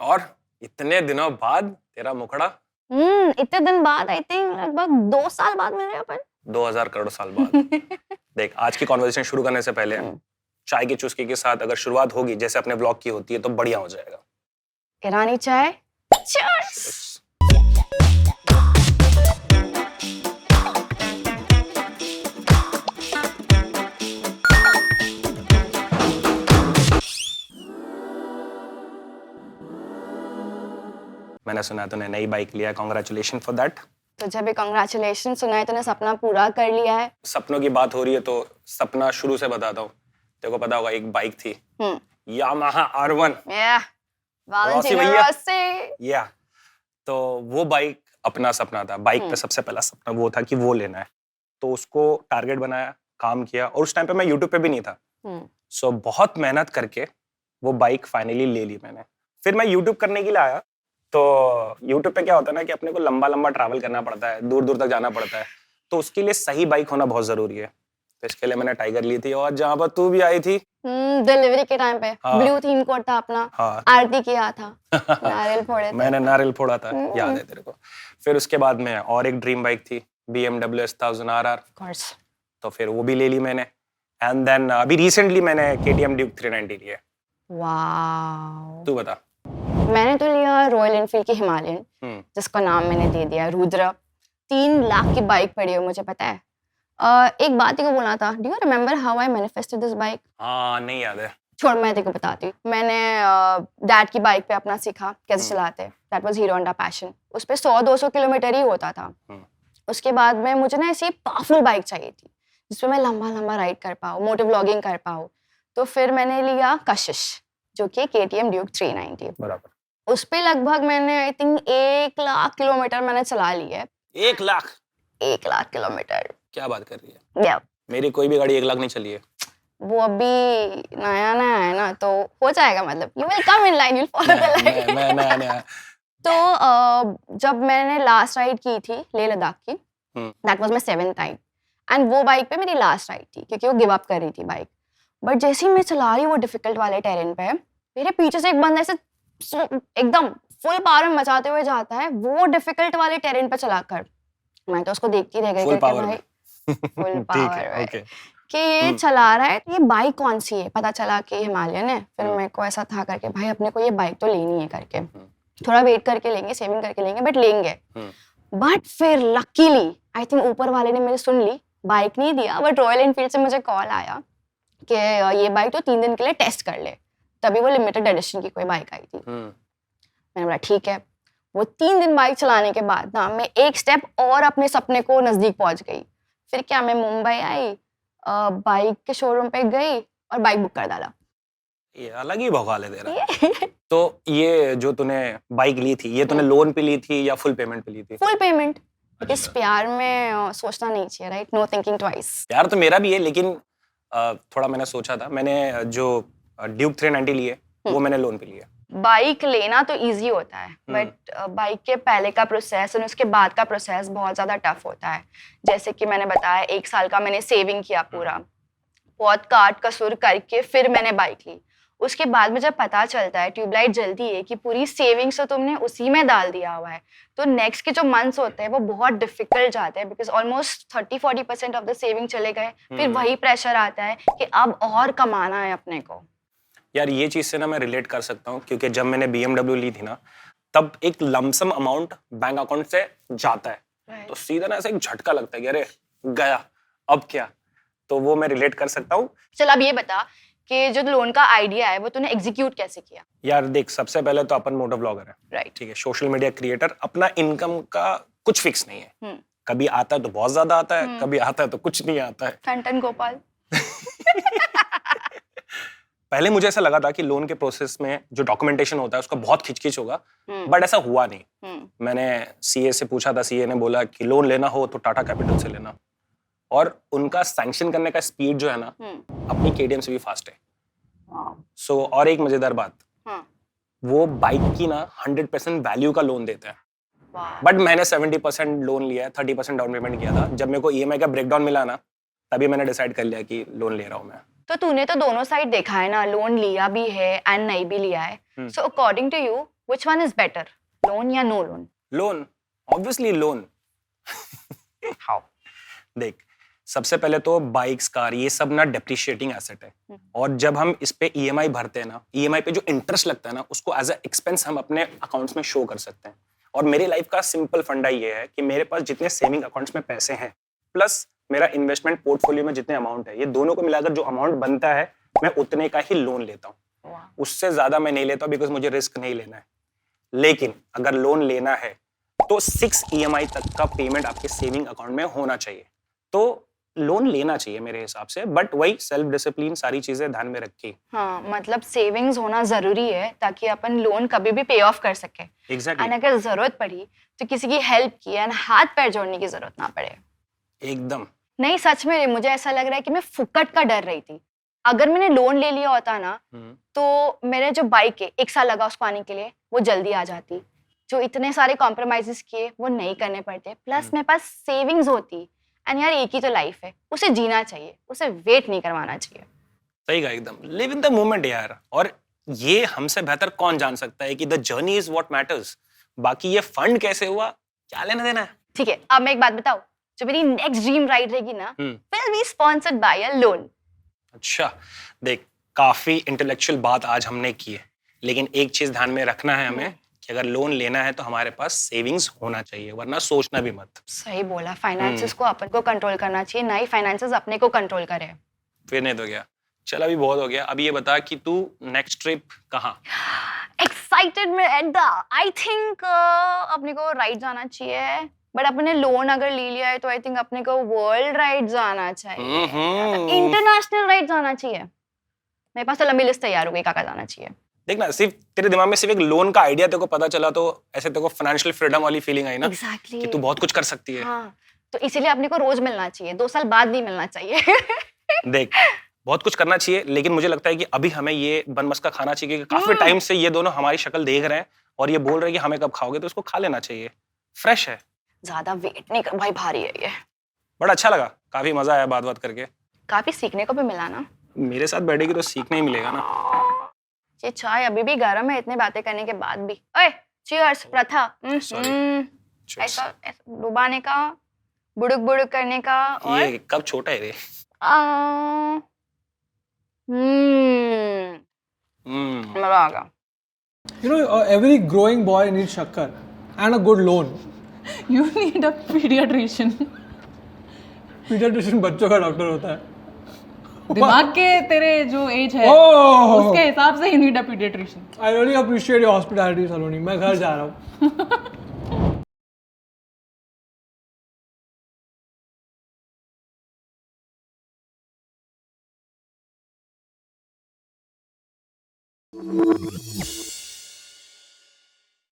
और इतने दिनों बाद तेरा मुखड़ा। इतने दिन बाद, आई थिंक लगभग 2 साल बाद मिले अपन। 2000 करोड़ साल बाद। देख, आज की कॉन्वर्सेशन शुरू करने से पहले चाय की चुस्की के साथ अगर शुरुआत होगी जैसे अपने ब्लॉग की होती है तो बढ़िया हो जाएगा। ईरानी चाय। Cheers! मैंने सुना तूने नई बाइक लिया, कांग्रेचुलेशन फॉर दैट। तुझे भी कांग्रेचुलेशन सुना है, तूने सपना पूरा कर लिया है। सपनों की बात हो रही है तो सपना शुरू से बताता हूँ। तेरे को पता होगा एक बाइक थी यामाहा R1। या तो वो बाइक अपना सपना था। बाइक पे सबसे पहला सपना वो था कि वो लेना है, तो उसको टारगेट बनाया, काम किया, और उस टाइम पे मैं यूट्यूब पे भी नहीं था। सो बहुत मेहनत करके वो बाइक फाइनली ले ली मैंने। फिर मैं यूट्यूब करने के लिए आया, तो यूट्यूब पे क्या होता है ना कि अपने को लंबा लंबा ट्रैवल करना पड़ता है, दूर दूर तक जाना पड़ता है, तो उसके लिए सही बाइक होना बहुत जरूरी है। तो इसके लिए मैंने टाइगर ली थी, और जहाँ पर तू भी आई थी डिलीवरी के टाइम पे ब्लू थीम कोड था अपना। आरती किया था। नारियल फोड़े थे। मैंने नारियल फोड़ा था, याद है तेरे को। फिर उसके बाद में और एक ड्रीम बाइक थी BMW S1000 RR, तो फिर वो भी ले ली मैंने। एंड देन अभी रिसेंटली मैंने KTM Duke 390 ली है। वाओ। तू बता। मैंने तो लिया रॉयल एनफील्ड की हिमालयन, जिसका नाम मैंने दे दिया रुद्र। 3 लाख की बाइक पड़ी है, मुझे पता है। एक बात ही को बोलना था, do you remember how I manifested this bike? हाँ, नहीं याद है। छोड़, मैं तेरे को बताती हूँ। मैंने डैड की बाइक पे अपना सीखा कैसे चलाते। That was hero Honda passion. उस पे 100-200 किलोमीटर ही होता था। उसके बाद में मुझे ना ऐसी पावरफुल बाइक चाहिए थी जिसपे मैं लंबा लंबा राइड कर पाऊँ, मोटो व्लॉगिंग कर पाऊँ। तो फिर मैंने लिया कशिश, जो कि KTM Duke 390। बराबर। उस पे लगभग मैंने आई थिंक 1 लाख किलोमीटर मैंने चला ली है। 1 लाख? 1 लाख किलोमीटर। क्या बात कर रही है? Yeah. मेरी कोई भी गाड़ी 1 लाख नहीं चली है। वो अभी नया नया है ना, तो हो जाएगा। मतलब you will come in line, you will follow the line. मैं नया। तो जब मैंने लास्ट राइड की थी लेह लद्दाख की, that was my 7th time, and वो बाइक पे मेरी लास्ट राइड थी क्योंकि वो गिव अप कर रही थी बाइक। बट जैसे ही मैं चला रही वो डिफिकल्ट वाले टेरेन पे, मेरे पीछे से एक बंदा ऐसे एकदम फुल पावर में मचाते हुए जाता है, वो डिफिकल्ट वाले टेरेन पे चलाकर। मैं तो उसको देखती रह गई फुल फुल पावर में कि ये चला रहा है, ये बाइक कौन सी है। पता चला कि हिमालयन है। फिर मेरे को ऐसा था करके, भाई अपने को ये बाइक तो लेनी है करके, थोड़ा वेट करके लेंगे, सेविंग करके लेंगे, बट लेंगे। बट फिर लकीली आई थिंक ऊपर वाले ने मेरी सुन ली, बाइक नहीं दिया, बट रॉयल एनफील्ड से मुझे कॉल आया कि ये बाइक तो 3 दिन के लिए टेस्ट कर ले। तभी वो लिमिटेड एडिशन की कोई बाइक आई थी। मैंने बोला ठीक है। वो 3 दिन बाइक चलाने के बाद ना मैं एक स्टेप और अपने सपने को नजदीक पहुंच गई। फिर क्या, मैं मुंबई आई, बाइक के शोरूम पे गई और बाइक बुक कर डाला। ये अलग ही भौकाल है तेरा। तो ये जो तूने बाइक ली थी, ये तूने लोन पे ली थी या फुल पेमेंट पे ली थी? Full payment. इस प्यार में सोचना नहीं चाहिए, राइट? No thinking twice. प्यार तो मेरा भी है, लेकिन थोड़ा मैंने सोचा था। मैंने जो ड्यूक 390 ली है वो मैंने लोन पे लिया। बाइक लेना तो इजी होता है, बट बाइक के पहले का प्रोसेस और उसके बाद का प्रोसेस बहुत ज़्यादा टफ होता है। जैसे कि मैंने बताया, 1 साल का मैंने सेविंग किया पूरा, बहुत काट कसूर करके फिर मैंने बाइक ली। उसके बाद में जब पता चलता है, ट्यूबलाइट जलती है कि पूरी सेविंग्स तो तुमने उसी में डाल दिया हुआ है, तो नेक्स्ट के जो मंथ्स होते हैं वो बहुत डिफिकल्ट जाते हैं, because almost 30-40% of the saving चले गए। फिर वही प्रेशर आता है कि अब और कमाना है अपने को। यार ये चीज से ना मैं रिलेट कर सकता हूँ, क्योंकि जब मैंने BMW ली थी ना, तब एक लमसम अमाउंट बैंक अकाउंट से जाता है, तो सीधा ना ऐसा एक झटका लगता है कि अरे गया, अब क्या। तो वो मैं रिलेट कर सकता हूँ। चल अब ये बता कि जो लोन का आइडिया है वो तूने एग्जीक्यूट कैसे किया? यार देख, सबसे पहले तो अपन मोटो ब्लॉगर है, राइट? ठीक है, सोशल मीडिया क्रिएटर। अपना इनकम का कुछ फिक्स नहीं है। कभी आता है तो बहुत ज्यादा आता है, कभी आता है तो कुछ नहीं आता है। फैंटन गोपाल। पहले मुझे ऐसा लगा था कि लोन के प्रोसेस में जो डॉक्यूमेंटेशन होता है उसका बहुत खिचखिच होगा, बट ऐसा हुआ नहीं। मैंने CA से पूछा था, CA ने बोला कि लोन लेना हो तो टाटा कैपिटल से लेना, और उनका सैंक्शन करने का स्पीड जो है ना अपनी KTM से भी फास्ट है। सो और एक मजेदार बात, वो बाइक की ना 100% वैल्यू का लोन देते हैं, बट मैंने 70% लोन लिया है, 30% डाउन पेमेंट किया था। जब मेरे को EMI का ब्रेकडाउन मिला ना, तभी मैंने डिसाइड कर लिया कि लोन ले रहा हूँ मैं। तो तूने तो दोनों साइड देखा है ना, लोन लिया भी है एंड नहीं भी लिया है. So according to you which one is better, loan या no loan? Loan, obviously loan. How? देख, सबसे पहले तो बाइक्स, कार, ये सब ना डेप्रिशिएटिंग एसेट है. और जब हम इस पे ईएमआई भरते हैं ना, ईएमआई पे जो इंटरेस्ट लगता है ना, उसको एज अ एक्सपेंस हम अपने अकाउंट्स में शो कर सकते हैं. और मेरी लाइफ का सिंपल फंडा ये है कि मेरे पास जितने सेविंग अकाउंट्स में पैसे हैं प्लस मेरा इन्वेस्टमेंट पोर्टफोलियो में जितने अमाउंट है, ये दोनों को मिलाकर जो अमाउंट बनता है मैं उतने का ही लोन लेता हूँ. उससे ज्यादा मैं नहीं लेता बिकॉज मुझे रिस्क नहीं लेना है. लेकिन अगर लोन लेना है तो 6 ईएमआई तक का पेमेंट आपके सेविंग अकाउंट में होना चाहिए. तो लोन लेना चाहिए मेरे हिसाब से, बट वही सेल्फ डिसिप्लिन, सारी चीजें ध्यान में रखी. हाँ, मतलब सेविंग्स होना जरूरी है ताकि अपन लोन कभी भी पे ऑफ कर सके. एग्जैक्टली. एंड अगर जरूरत पड़ी तो किसी की हेल्प की एंड हाथ पैर जोड़ने की जरूरत ना पड़े. एकदम. नहीं, सच में मुझे ऐसा लग रहा है कि मैं फुकट का डर रही थी. अगर मैंने लोन ले लिया होता ना तो मेरे जो बाइक है 1 साल लगा उसको आने के लिए, वो जल्दी आ जाती. जो इतने सारे कॉम्प्रोमाइजेस किए वो नहीं करने पड़ते. प्लस मेरे पास सेविंग्स होती. एंड यार एक ही तो लाइफ है, उसे जीना चाहिए, उसे वेट नहीं करवाना चाहिए. सही कहा एकदम. लिव इन द मोमेंट यार. और ये हमसे बेहतर कौन जान सकता है कि the journey is what matters. बाकी ये फंड कैसे हुआ, क्या लेना देना है. ठीक है, अब मैं एक बात बताऊं, जो मेरी नेक्स्ट ड्रीम राइड रहेगी ना, will be sponsored by a loan. अच्छा, देख, काफी इंटेलेक्चुअल बात आज हमने की है, लेकिन एक चीज ध्यान में रखना है हमें कि अगर लोन लेना है तो हमारे पास सेविंग्स होना चाहिए, वरना सोचना भी मत. सही बोला. फाइनेंसेस को अपन को कंट्रोल करना चाहिए, ना ही फाइनेंसेस अपने को कंट्रोल करे. फिर नहीं तो क्या. चल, अभी बहुत हो गया. अभी ये बता कि तू नेक्स्ट ट्रिप कहाँ? एक्साइटेड में एट द आई थिंक अपने को राइड जाना चाहिए. बट अपने लोन अगर ले लिया है तो आई थिंक अपने को वर्ल्ड राइड जाना चाहिए, इंटरनेशनल राइड जाना चाहिए. मेरे पास तो लंबी लिस्ट तैयार हो गई कहाँ जाना चाहिए. देख ना, सिर्फ तेरे दिमाग में सिर्फ एक लोन का आइडिया तेरे को पता चला तो ऐसे तेरे को फाइनेंशियल फ्रीडम वाली फीलिंग आई ना. Exactly. कि तू बहुत कुछ कर सकती है. हाँ, तो इसीलिए अपने को रोज मिलना चाहिए, 2 साल बाद नहीं मिलना चाहिए. देख, बहुत कुछ करना चाहिए, लेकिन मुझे लगता है कि अभी हमें ये बनमस्का खाना चाहिए क्योंकि काफी टाइम से ये दोनों हमारी शक्ल देख रहे हैं और ये बोल रहे हैं कि हमें कब खाओगे, तो उसको खा लेना चाहिए. फ्रेश है. ज्यादा वेट नहीं कर भाई, भारी है ये. बड़ा अच्छा लगा, काफी मजा आया बात करके. काफी सीखने को भी मिला ना. मेरे साथ बैठेगी तो सीखने ही मिलेगा ना. ये चाय अभी भी गर्म है इतने बातें करने के बाद भी. ओए, चीयर्स प्रथा. ऐसा डुबाने का, बुड़ुक बुड़ुक करने का. और ये कब छोटा है रे. मजा आ गया. You know, every growing boy needs shakkar and a good loan. You need a pediatrician. Paediatrician बच्चों का डॉक्टर होता है. दिमाग के तेरे जो एज है Oh! उसके हिसाब से you need a pediatrician. I really appreciate your hospitality, Saloni. मैं घर जा रहा हूँ.